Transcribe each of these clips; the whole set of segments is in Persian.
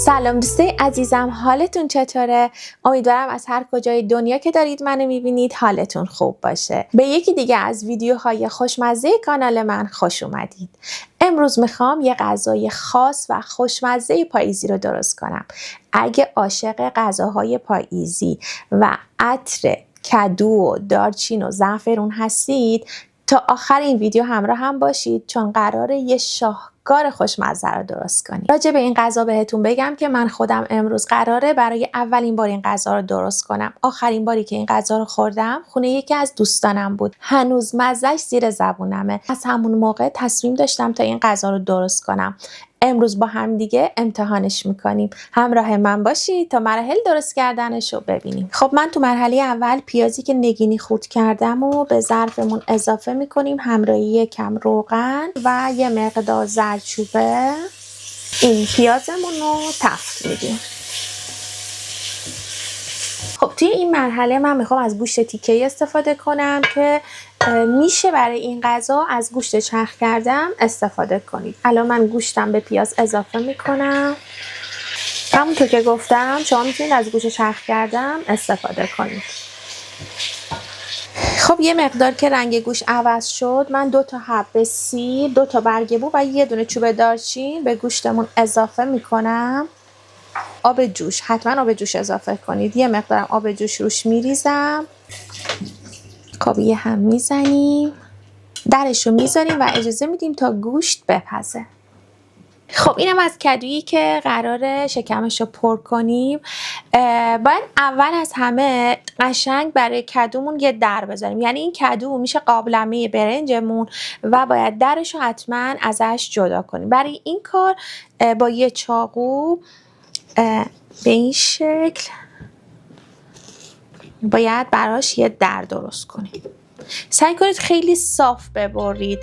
سلام دوستای عزیزم، حالتون چطوره؟ امیدوارم از هر کجای دنیا که دارید منو میبینید حالتون خوب باشه. به یکی دیگه از ویدیوهای خوشمزه کانال من خوش اومدید. امروز میخوام یه غذای خاص و خوشمزه پاییزی رو درست کنم. اگه عاشق غذاهای پاییزی و عطر کدو و دارچین و زعفرون هستید تا آخر این ویدیو همراه هم باشید، چون قراره یه شاهکار خوشمزه رو درست کنیم. راجع به این غذا بهتون بگم که من خودم امروز قراره برای اولین بار این غذا رو درست کنم. آخرین باری که این غذا رو خوردم خونه یکی از دوستانم بود. هنوز مزهش زیر زبونمه. از همون موقع تصمیم داشتم تا این غذا رو درست کنم. امروز با هم دیگه امتحانش میکنیم. همراه من باشید تا مراحل درست کردنش رو ببینیم. خب من تو مرحله اول پیازی که نگینی خورد کردم و به ظرفمون اضافه میکنیم، همراهی کم روغن و یه مقدار زردچوبه. این پیازمون رو تفت میدیم. خب توی این مرحله من میخوام از گوشت تیکه‌ای استفاده کنم که میشه برای این غذا از گوشت چرخ کردم استفاده کنید. الان من گوشتم به پیاز اضافه میکنم. همونطور که گفتم شما میتونید از گوشت چرخ کردم استفاده کنید. خب یه مقدار که رنگ گوشت عوض شد، من 2 تا حبه سیر، 2 تا برگ بو و یه دونه چوب دارچین به گوشتمون اضافه میکنم. آب جوش، حتما آب جوش اضافه کنید. یه مقدارم آب جوش روش میریزم. خب یه هم میزنیم، درش رو میذاریم و اجازه میدیم تا گوشت بپزه. خب اینم از کدویی که قراره شکمش رو پر کنیم. باید اول از همه قشنگ برای کدومون یه در بذاریم، یعنی این کدو میشه قابلمه برنجمون و باید درش رو حتما ازش جدا کنیم. برای این کار با یه چاقو به این شکل باید براش یه در درست کنیم. سعی کنید خیلی صاف ببرید.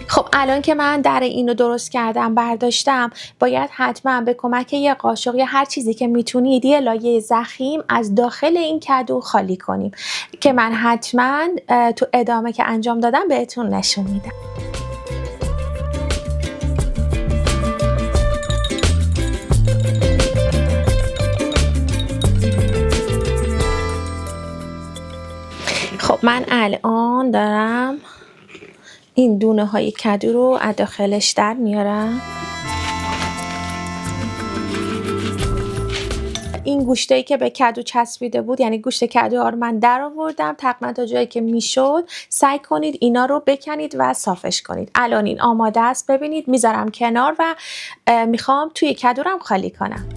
خب الان که من در اینو درست کردم برداشتم، باید حتما به کمک یه قاشق یا هر چیزی که میتونید یه لایه ضخیم از داخل این کدو خالی کنیم که من حتما تو ادامه که انجام دادم بهتون نشون میدم. خب من الان دارم این دونه های کدو رو از داخلش در میارم. این گوشتایی که به کدو چسبیده بود، یعنی گوشت کدو رو من در آوردم تقریبا تا جایی که میشد. سعی کنید اینا رو بکنید و صافش کنید. الان این آماده است. ببینید میذارم کنار و میخوام توی کدو رو خالی کنم.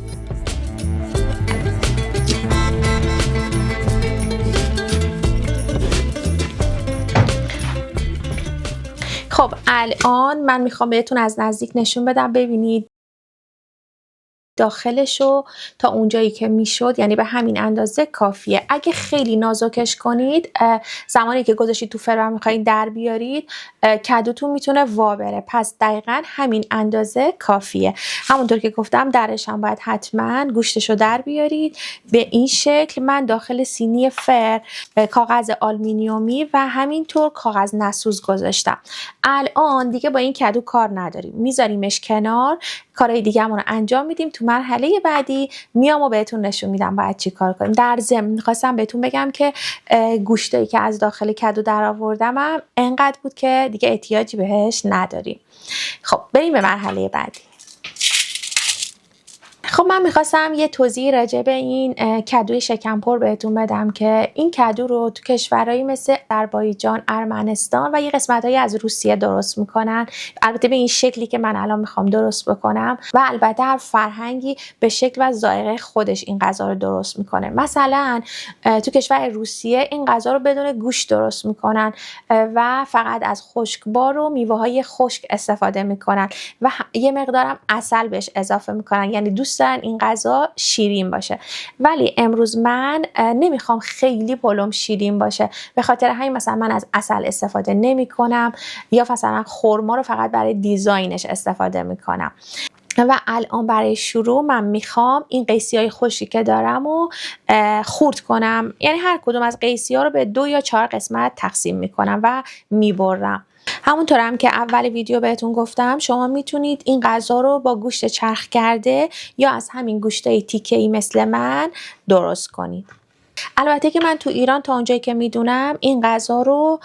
خب الان من میخوام بهتون از نزدیک نشون بدم. ببینید داخلشو تا اونجایی که میشد، یعنی به همین اندازه کافیه. اگه خیلی نازکش کنید، زمانی که گذاشتید تو فرم میخواین در بیارید، کدوتون میتونه وا بره. پس دقیقا همین اندازه کافیه. همونطور که گفتم درش هم باید حتما گوشتشو در بیارید. به این شکل من داخل سینی فر کاغذ آلومینیومی و همینطور کاغذ نسوز گذاشتم. الان دیگه با این کدو کار نداریم، میذاریمش کنار. کارهای دیگه‌مون رو انجام میدیم. تو مرحله بعدی میام و بهتون نشون میدم باید چی کار کنیم. در ضمن میخواستم بهتون بگم که گوشتایی که از داخل کدو در آوردم انقدر بود که دیگه احتیاجی بهش نداریم. خب بریم به مرحله بعدی. خب من میخواستم یه توضیح راجع به این کدوی شکمپر بهتون بدم که این کدو رو تو کشورهایی مثل آذربایجان، ارمنستان و یه قسمتایی از روسیه درست میکنن. البته به این شکلی که من الان میخوام درست بکنم و البته هر فرهنگی به شکل و ذائقه خودش این غذا رو درست میکنه. مثلا تو کشور روسیه این غذا رو بدون گوشت درست میکنن و فقط از خشکبار و میوه های خشک استفاده میکنن و یه مقدارم عسل بهش اضافه میکنن، یعنی دوست دارن این غذا شیرین باشه. ولی امروز من نمیخوام خیلی پلم شیرین باشه، به خاطر همین مثلا من از عسل استفاده نمی کنم یا مثلا خرما رو فقط برای دیزاینش استفاده میکنم. و الان برای شروع من میخوام این قیسی های خشکی که دارم رو خورد کنم. یعنی هر کدوم از قیسی ها رو به 2 یا 4 قسمت تقسیم میکنم و میبرم. همونطور هم که اول ویدیو بهتون گفتم شما میتونید این غذا رو با گوشت چرخ کرده یا از همین گوشتای تیکه‌ای مثل من درست کنید. البته که من تو ایران تا اونجایی که میدونم این غذا رو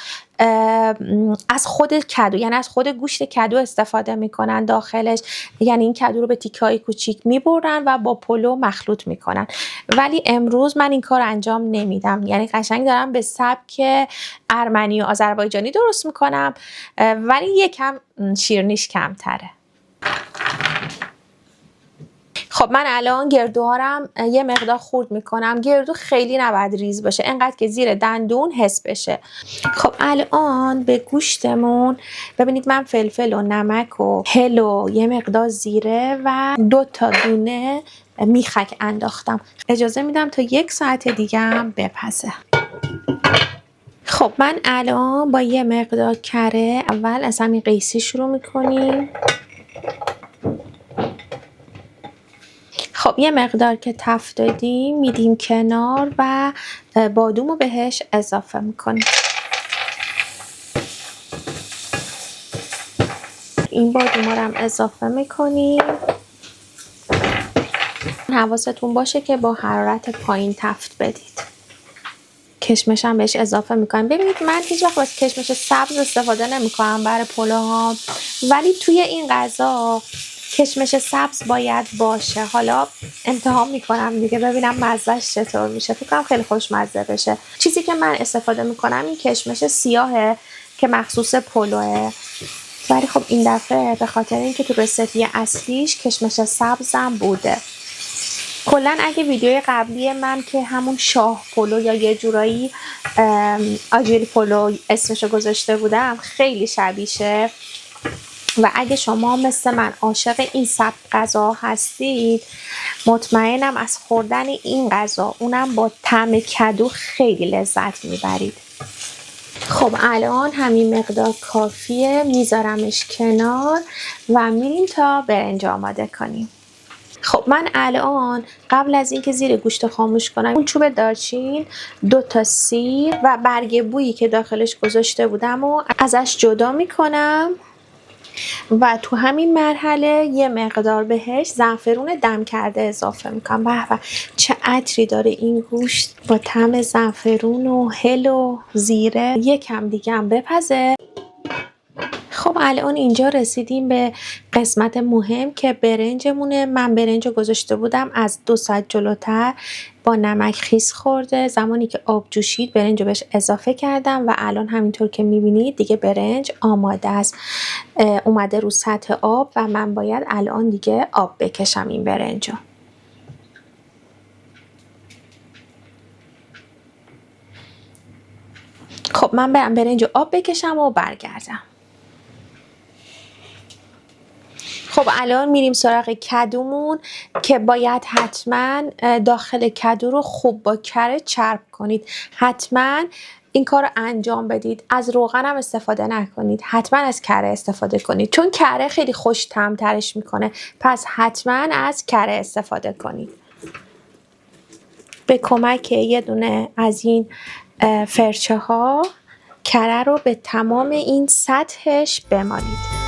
از خود کدو، یعنی از خود گوشت کدو استفاده میکنن داخلش. یعنی این کدو رو به تیکه‌های کوچیک میبرن و با پلو مخلوط میکنن. ولی امروز من این کار انجام نمیدم. یعنی قشنگ دارم به سبک ارمنی و آذربایجانی درست میکنم، ولی یکم شیرینیش کمتره. خب من الان گردوهارم یه مقدار خورد میکنم. گردو خیلی نباید ریز باشه، انقدر که زیر دندون حس بشه. خب الان به گوشتمون ببینید من فلفل و نمک و هل و یه مقدار زیره و 2 تا دونه میخک انداختم. اجازه میدم تا 1 ساعت دیگه هم بپزه. خب من الان با یه مقدار کره اول از همین قیسی شروع میکنیم. خب یه مقدار که تفت دادیم میدیم کنار و بادوم رو بهش اضافه میکنیم. این بادوم رو هم اضافه میکنیم. حواستون باشه که با حرارت پایین تفت بدید. کشمش هم بهش اضافه میکنم. ببینید من هیچ وقت واسه کشمش سبز استفاده نمیکنم برای پلوها، ولی توی این غذا کشمش سبز باید باشه. حالا امتحان میکنم دیگه ببینم مزهش چطور میشه. فکر کنم خیلی خوشمزه بشه. چیزی که من استفاده میکنم این کشمش سیاهه که مخصوص پلوه، ولی خب این دفعه به خاطر اینکه تو رسیپی اصلیش کشمش سبزم بوده. کلا اگه ویدیوی قبلی من که همون شاه پلو یا یه جورایی آجیل پلو اسمشو گذاشته بودم خیلی شبیشه، و اگه شما مثل من عاشق این سبک غذا هستید مطمئنم از خوردن این غذا اونم با طعم کدو خیلی لذت میبرید. خب الان همین مقدار کافیه، میذارمش کنار و میریم تا برنج آماده کنیم. خب من الان قبل از اینکه زیر گوشت خاموش کنم اون چوب دارچین، 2 تا سیر و برگ بویی که داخلش گذاشته بودم و ازش جدا میکنم و تو همین مرحله یه مقدار بهش زعفرون دم کرده اضافه میکنم. به چه عطری داره این گوشت با طعم زعفرون و هل و زیره. یکم دیگه هم بپزه. خب الان اینجا رسیدیم به قسمت مهم که برنجمونه. من برنج رو گذاشته بودم از 2 ساعت جلوتر با نمک خیس خورده. زمانی که آب جوشید برنج رو بهش اضافه کردم و الان همینطور که میبینید دیگه برنج آماده است، اومده رو سطح آب و من باید الان دیگه آب بکشم این برنج رو. خب من برم برنج رو آب بکشم و برگردم. خب الان میریم سراغ کدومون که باید حتما داخل کدو رو خوب با کره چرب کنید. حتما این کار رو انجام بدید. از روغن هم استفاده نکنید، حتما از کره استفاده کنید چون کره خیلی خوش طعم ترش میکنه. پس حتما از کره استفاده کنید. به کمک یه دونه از این فرچه ها کره رو به تمام این سطحش بمالید.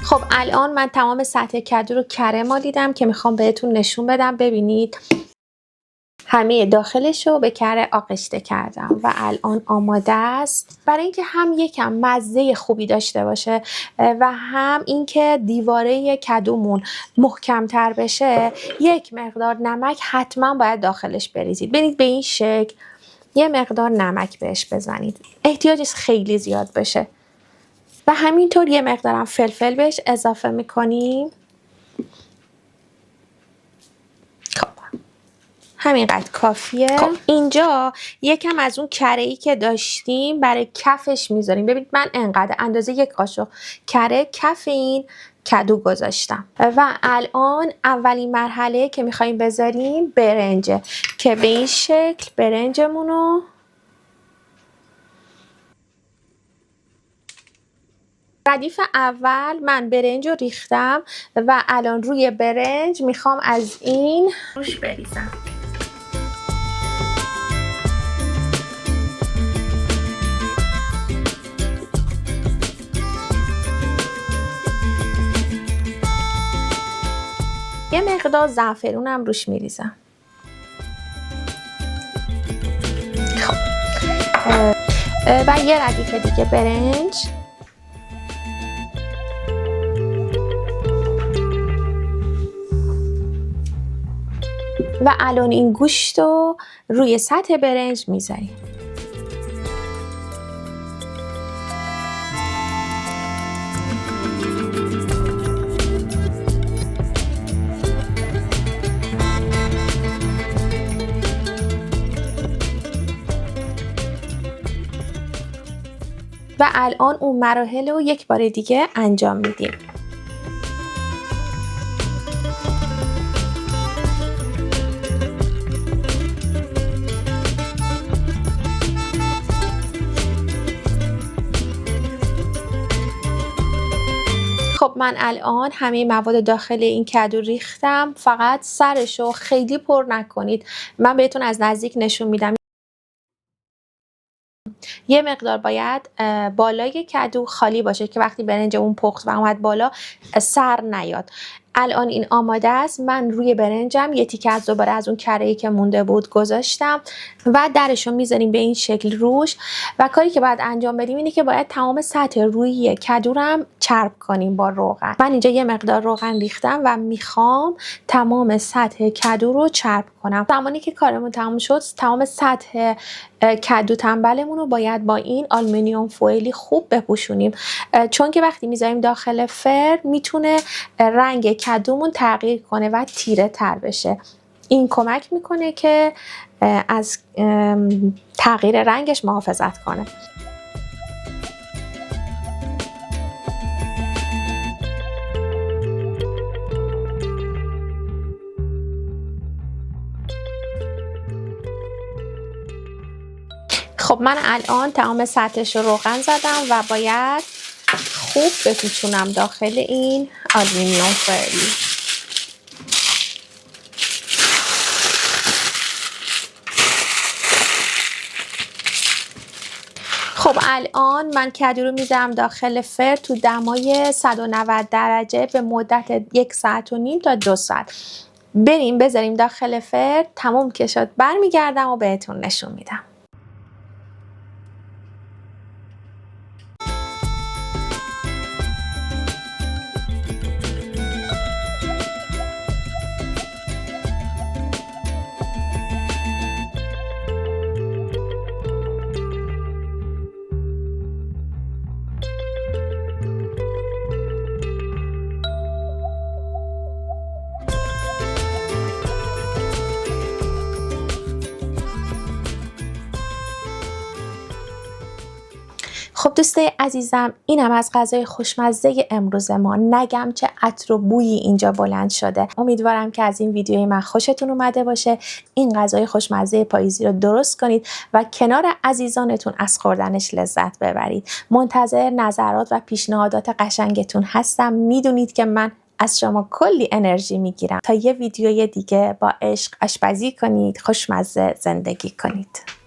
خب الان من تمام سطح کدو رو کره مالیدم که میخوام بهتون نشون بدم. ببینید همه داخلش رو به کره آغشته کردم و الان آماده است برای اینکه هم یکم مزه خوبی داشته باشه و هم اینکه دیواره کدومون محکم‌تر بشه. یک مقدار نمک حتما باید داخلش بریزید. ببینید به این شکل یه مقدار نمک بهش بزنید، احتیاجش خیلی زیاد بشه. و همینطور یه مقدارم فلفل بهش اضافه میکنیم. خب همینقدر کافیه. خب اینجا یکم از اون کره‌ای که داشتیم برای کفش میذاریم. ببینید من انقدر اندازه 1 قاشق کره کف این کدو گذاشتم و الان اولین مرحله که میخوایم بذاریم برنجه که به این شکل برنجمونو ردیف اول من برنج رو ریختم و الان روی برنج میخوام از این روش بریزم. یه مقدار زعفرونم روش میریزم. خب و یه ردیف دیگه برنج. و الان این گوشت رو روی سطح برنج میذاریم. و الان اون مراحل رو یک بار دیگه انجام میدیم. خب من الان همه مواد داخل این کدو ریختم، فقط سرشو خیلی پر نکنید. من بهتون از نزدیک نشون میدم. یه مقدار باید بالای کدو خالی باشه که وقتی برنج اون پخت و اومد بالا سر نیاد. الان این آماده است. من روی برنجم یه تیکه از دوباره از اون کره‌ای که مونده بود گذاشتم و درشو میذاریم به این شکل روش. و کاری که باید انجام بدیم اینه که باید تمام سطح روی کدو رو هم چرب کنیم با روغن. من اینجا یه مقدار روغن ریختم و میخوام تمام سطح کدو رو چرب کنم. زمانی که کارمون تموم شد تمام سطح کدو تنبلمون رو باید با این آلومینیوم فویلی خوب بپوشونیم، چون که وقتی میذاریم داخل فرن میتونه رنگ کدومون تغییر کنه و تیره تر بشه. این کمک میکنه که از تغییر رنگش محافظت کنه. خب من الان تمام سطحش رو روغن زدم و باید خوب بپیچونم داخل این آلومینیوم فویل. خب الان من کدو رو میذارم داخل فرن تو دمای 190 درجه به مدت 1.5 ساعت تا 2 ساعت. بریم بذاریم داخل فرن. تموم که شد برمیگردم و بهتون نشون میدم. خب دوستای عزیزم، اینم از غذای خوشمزه امروز ما. نگم چه عطر و بویی اینجا بلند شده. امیدوارم که از این ویدیوی من خوشتون اومده باشه. این غذای خوشمزه پاییزی رو درست کنید و کنار عزیزانتون از خوردنش لذت ببرید. منتظر نظرات و پیشنهادات قشنگتون هستم. میدونید که من از شما کلی انرژی میگیرم. تا یه ویدیوی دیگه با عشق آشپزی کنید، خوشمزه زندگی کنید.